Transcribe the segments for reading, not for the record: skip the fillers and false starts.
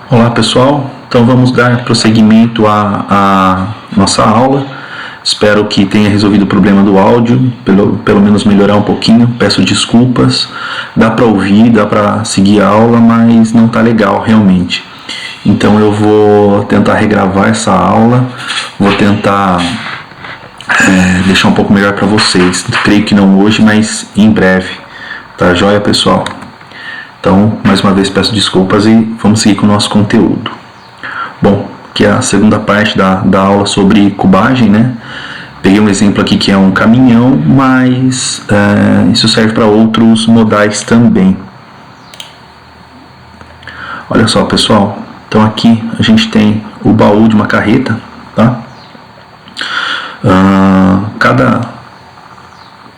Olá pessoal, então vamos dar prosseguimento à nossa aula. Espero que tenha resolvido o problema do áudio, pelo menos melhorar um pouquinho. Peço desculpas, dá para ouvir, dá para seguir a aula, mas não está legal realmente. Então eu vou tentar regravar essa aula, vou tentar deixar um pouco melhor para vocês. Creio que não hoje, mas em breve. Tá joia, pessoal? Então, mais uma vez peço desculpas e vamos seguir com o nosso conteúdo. Bom, que é a segunda parte da aula sobre cubagem, né? Peguei um exemplo aqui que é um caminhão, mas isso serve para outros modais também. Olha só, pessoal. Então aqui a gente tem o baú de uma carreta, tá? Cada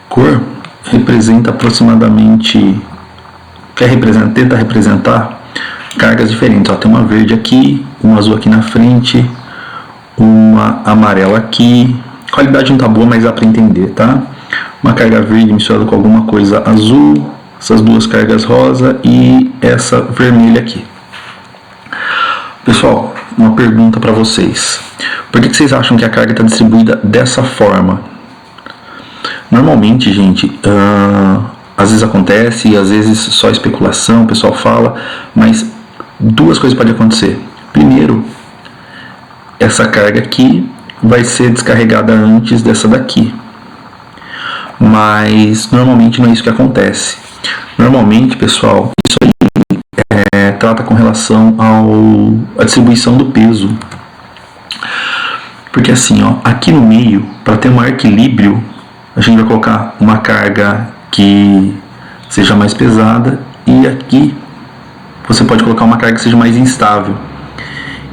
cor representa aproximadamente... tenta representar cargas diferentes. Ó, tem uma verde aqui, uma azul aqui na frente, uma amarela aqui. A qualidade não tá boa, mas dá para entender, tá? Uma carga verde misturada com alguma coisa azul, essas duas cargas rosa e essa vermelha aqui. Pessoal, uma pergunta para vocês. Por que vocês acham que a carga está distribuída dessa forma? Normalmente, gente, às vezes acontece, às vezes só especulação, o pessoal fala, mas duas coisas podem acontecer. Primeiro, essa carga aqui vai ser descarregada antes dessa daqui, mas normalmente não é isso que acontece. Normalmente, pessoal, isso aí trata com relação à distribuição do peso. Porque assim, ó, aqui no meio, para ter um equilíbrio, a gente vai colocar uma carga que seja mais pesada e aqui você pode colocar uma carga que seja mais instável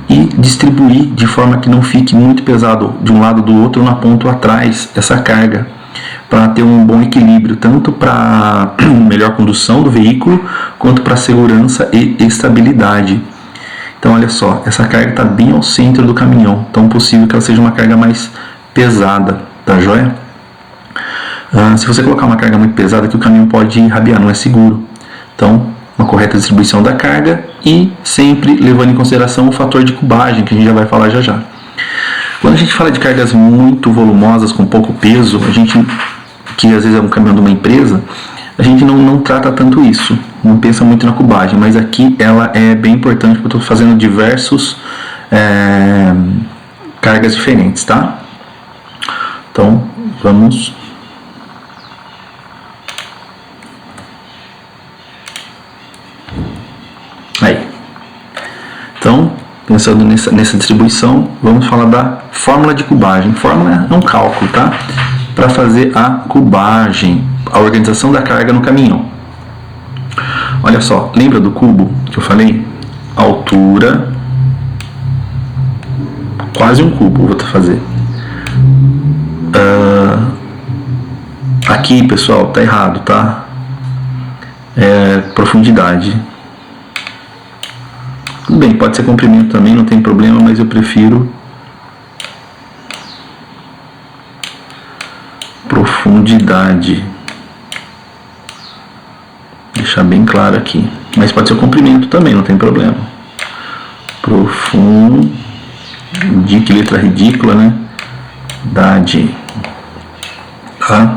e distribuir de forma que não fique muito pesado de um lado do outro na ponta atrás essa carga, para ter um bom equilíbrio tanto para melhor condução do veículo quanto para segurança e estabilidade. Então olha só, essa carga está bem ao centro do caminhão, então é possível que ela seja uma carga mais pesada, tá joia? Se você colocar uma carga muito pesada, que o caminhão pode rabiar, não é seguro. Então, uma correta distribuição da carga e sempre levando em consideração o fator de cubagem, que a gente já vai falar já já. Quando a gente fala de cargas muito volumosas, com pouco peso, que às vezes é um caminhão de uma empresa, a gente não trata tanto isso, não pensa muito na cubagem, mas aqui ela é bem importante porque eu estou fazendo diversos cargas diferentes, tá? Então, vamos... Aí. Então, pensando nessa distribuição, vamos falar da fórmula de cubagem. Fórmula é um cálculo, tá? Para fazer a cubagem, a organização da carga no caminhão. Olha só, lembra do cubo que eu falei? Altura, quase um cubo, vou fazer. Aqui, pessoal, tá errado, tá? Profundidade. Tudo bem, pode ser comprimento também, não tem problema, mas eu prefiro profundidade. Deixar bem claro aqui. Mas pode ser comprimento também, não tem problema. Que letra ridícula, né? Dade. Tá?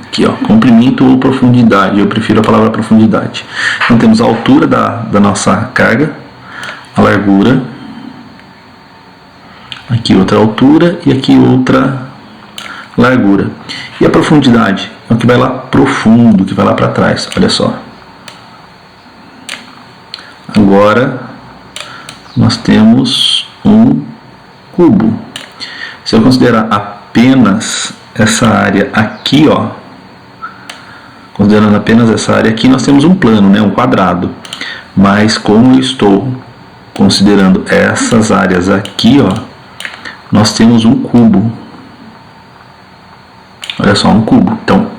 Aqui, ó, comprimento ou profundidade. Eu prefiro a palavra profundidade. Então temos a altura da nossa carga, a largura, aqui outra altura e aqui outra largura. E a profundidade é o que vai lá profundo, que vai lá para trás. Olha só. Agora nós temos um cubo. Se eu considerar apenas essa área aqui, ó, considerando apenas essa área aqui, nós temos um plano, né, um quadrado. Mas como eu estou considerando essas áreas aqui, ó, nós temos um cubo. Olha só, um cubo. Então,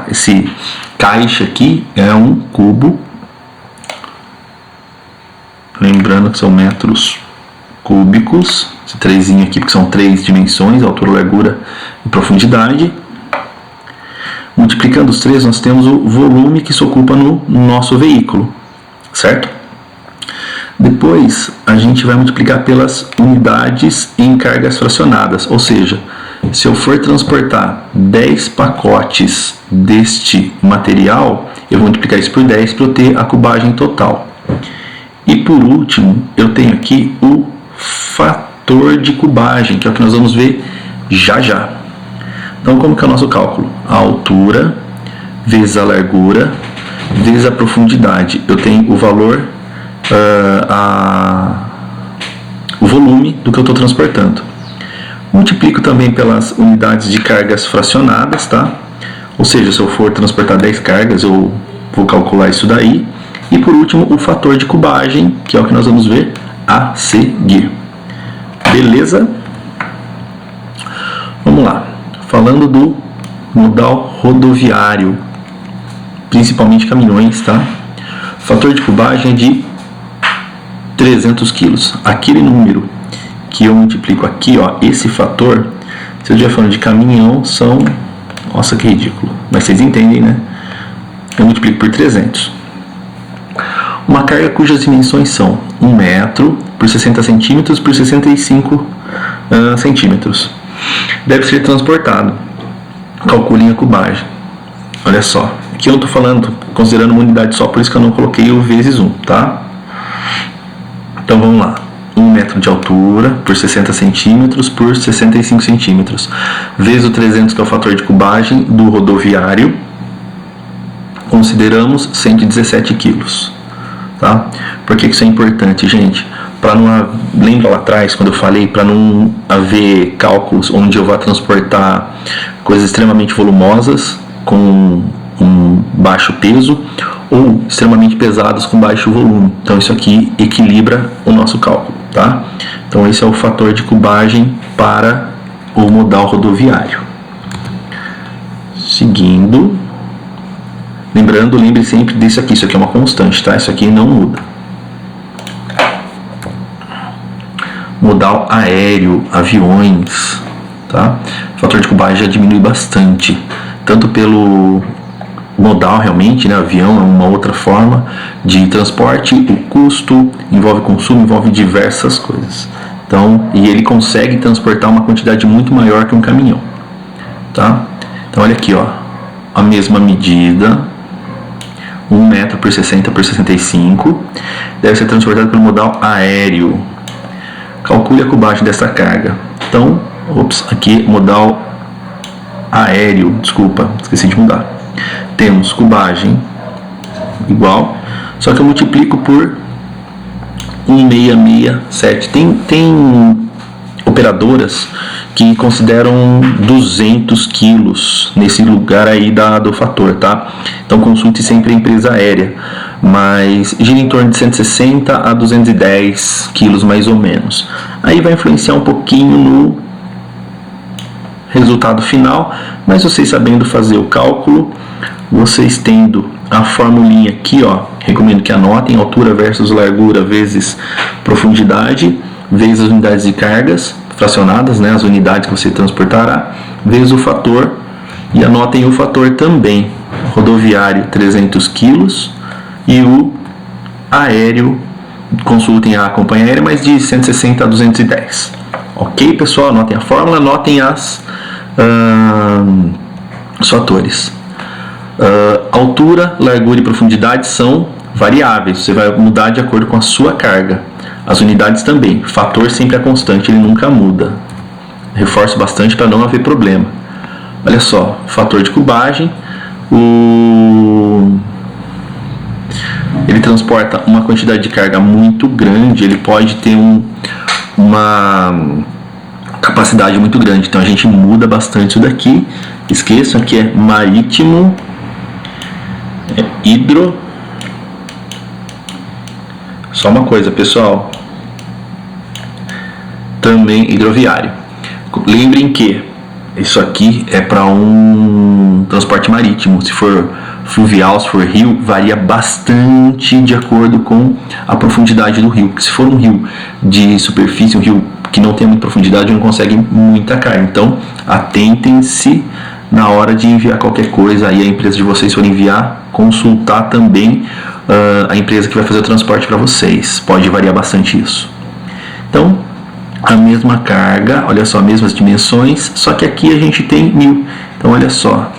esse caixa aqui é um cubo. Lembrando que são metros cúbicos. Esse trezinho aqui, porque são 3 dimensões, altura, largura e profundidade. Multiplicando os 3, nós temos o volume que se ocupa no nosso veículo, certo? Depois a gente vai multiplicar pelas unidades em cargas fracionadas, ou seja, se eu for transportar 10 pacotes deste material, eu vou multiplicar isso por 10 para eu ter a cubagem total. E por último, eu tenho aqui o fator de cubagem, que é o que nós vamos ver já já. Então, como que é o nosso cálculo? A altura vezes a largura vezes a profundidade. Eu tenho o valor, o volume do que eu estou transportando. Multiplico também pelas unidades de cargas fracionadas, tá? Ou seja, se eu for transportar 10 cargas, eu vou calcular isso daí. E por último, o fator de cubagem, que é o que nós vamos ver a seguir. Beleza? Vamos lá. Falando do modal rodoviário, principalmente caminhões, tá? O fator de cubagem é de 300 quilos. Aquele número que eu multiplico aqui, ó, esse fator, se eu estiver falando de caminhão, são... Nossa, que ridículo. Mas vocês entendem, né? Eu multiplico por 300. Uma carga cujas dimensões são 1 metro por 60 centímetros por 65 centímetros. Deve ser transportado. Calculem a cubagem. Olha só. Aqui eu estou falando, considerando uma unidade só, por isso que eu não coloquei o vezes 1, tá? Então vamos lá. 1 metro de altura por 60 centímetros por 65 centímetros. Vezes o 300, que é o fator de cubagem do rodoviário. Consideramos 117 quilos. Tá? Por que isso é importante, gente? Para não, lembra lá atrás quando eu falei, para não haver cálculos onde eu vá transportar coisas extremamente volumosas com um baixo peso ou extremamente pesadas com baixo volume. Então isso aqui equilibra o nosso cálculo, tá? Então esse é o fator de cubagem para o modal rodoviário. Seguindo, lembre sempre disso aqui, isso aqui é uma constante, tá? Isso aqui não muda. Modal aéreo, aviões, tá? O fator de cubagem já diminui bastante, tanto pelo modal realmente, né? Avião é uma outra forma de transporte, o custo, envolve consumo, envolve diversas coisas. Então, e ele consegue transportar uma quantidade muito maior que um caminhão, tá? Então olha aqui, ó, a mesma medida, 1 metro por 60 por 65, deve ser transportado pelo modal aéreo. Calcule a cubagem dessa carga. Então, aqui modal aéreo, desculpa, esqueci de mudar. Temos cubagem igual, só que eu multiplico por 1667. Tem operadoras que consideram 200 quilos nesse lugar aí do fator, tá? Então consulte sempre a empresa aérea, mas gira em torno de 160 a 210 quilos mais ou menos. Aí vai influenciar um pouquinho no resultado final, mas vocês sabendo fazer o cálculo, vocês tendo a formulinha aqui, ó, recomendo que anotem: altura versus largura vezes profundidade vezes as unidades de cargas fracionadas, né, as unidades que você transportará, vezes o fator, e anotem o fator também, rodoviário 300 quilos e o aéreo, consultem a companhia aérea, mas de 160 a 210. Ok, pessoal? Anotem a fórmula, anotem os fatores. Altura, largura e profundidade são variáveis, você vai mudar de acordo com a sua carga. As unidades também. Fator sempre é constante, ele nunca muda. Reforço bastante para não haver problema. Olha só, fator de cubagem. Ele transporta uma quantidade de carga muito grande, ele pode ter uma capacidade muito grande. Então a gente muda bastante isso daqui. Esqueçam que é marítimo, hidro. Só uma coisa, pessoal, também hidroviário. Lembrem que isso aqui é para um transporte marítimo. Se for fluvial, se for rio, varia bastante de acordo com a profundidade do rio. Se for um rio de superfície, um rio que não tem muita profundidade, não consegue muita carga. Então, atentem-se na hora de enviar qualquer coisa, aí a empresa de vocês for enviar, consultar também a empresa que vai fazer o transporte para vocês. Pode variar bastante isso. Então, a mesma carga, olha só, mesmas dimensões, só que aqui a gente tem 1000. Então, olha só,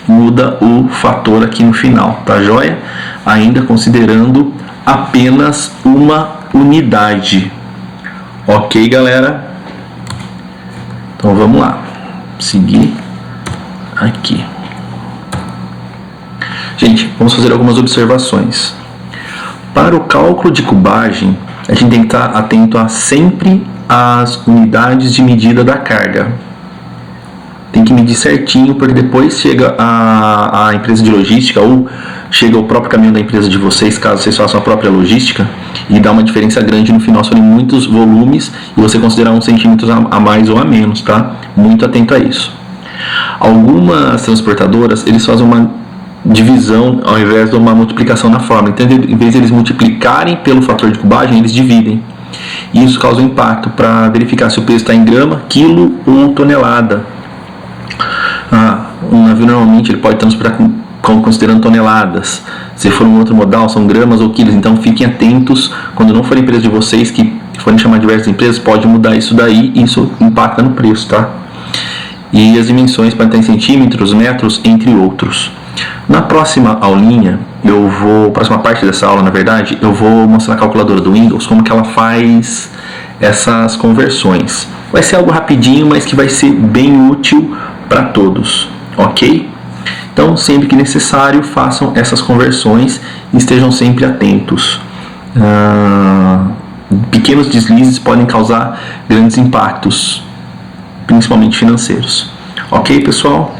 muda o fator aqui no final, tá joia? Ainda considerando apenas uma unidade. Ok, galera? Então, vamos lá. Seguir aqui. Gente, vamos fazer algumas observações. Para o cálculo de cubagem, a gente tem que estar atento a sempre as unidades de medida da carga. Tem que medir certinho, porque depois chega a empresa de logística ou chega o próprio caminhão da empresa de vocês, caso vocês façam a própria logística, e dá uma diferença grande no final, são muitos volumes e você considerar uns centímetros a mais ou a menos, tá? Muito atento a isso. Algumas transportadoras, eles fazem uma divisão ao invés de uma multiplicação na fórmula. Então, em vez de eles multiplicarem pelo fator de cubagem, eles dividem. E isso causa um impacto para verificar se o peso está em grama, quilo ou tonelada. Um navio normalmente ele pode transportar considerando toneladas. Se for um outro modal, são gramas ou quilos. Então fiquem atentos, quando não for a empresa de vocês, que forem chamar diversas empresas, pode mudar isso daí e isso impacta no preço, tá? E as dimensões podem estar em centímetros, metros, entre outros. Na próxima aulinha, próxima parte dessa aula, na verdade, eu vou mostrar a calculadora do Windows, como que ela faz essas conversões. Vai ser algo rapidinho, mas que vai ser bem útil para todos, ok? Então, sempre que necessário, façam essas conversões e estejam sempre atentos. Pequenos deslizes podem causar grandes impactos, principalmente financeiros. Ok, pessoal?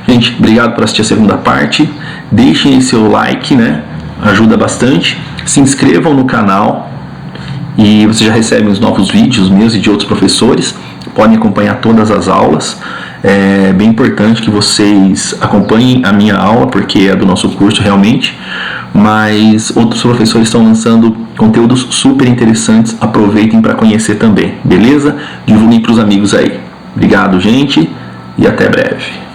Gente, obrigado por assistir a segunda parte. Deixem aí seu like, né? Ajuda bastante. Se inscrevam no canal e vocês já recebem os novos vídeos meus e de outros professores. Podem acompanhar todas as aulas. É bem importante que vocês acompanhem a minha aula, porque é do nosso curso realmente. Mas outros professores estão lançando conteúdos super interessantes. Aproveitem para conhecer também, beleza? Divulguem para os amigos aí. Obrigado, gente, e até breve.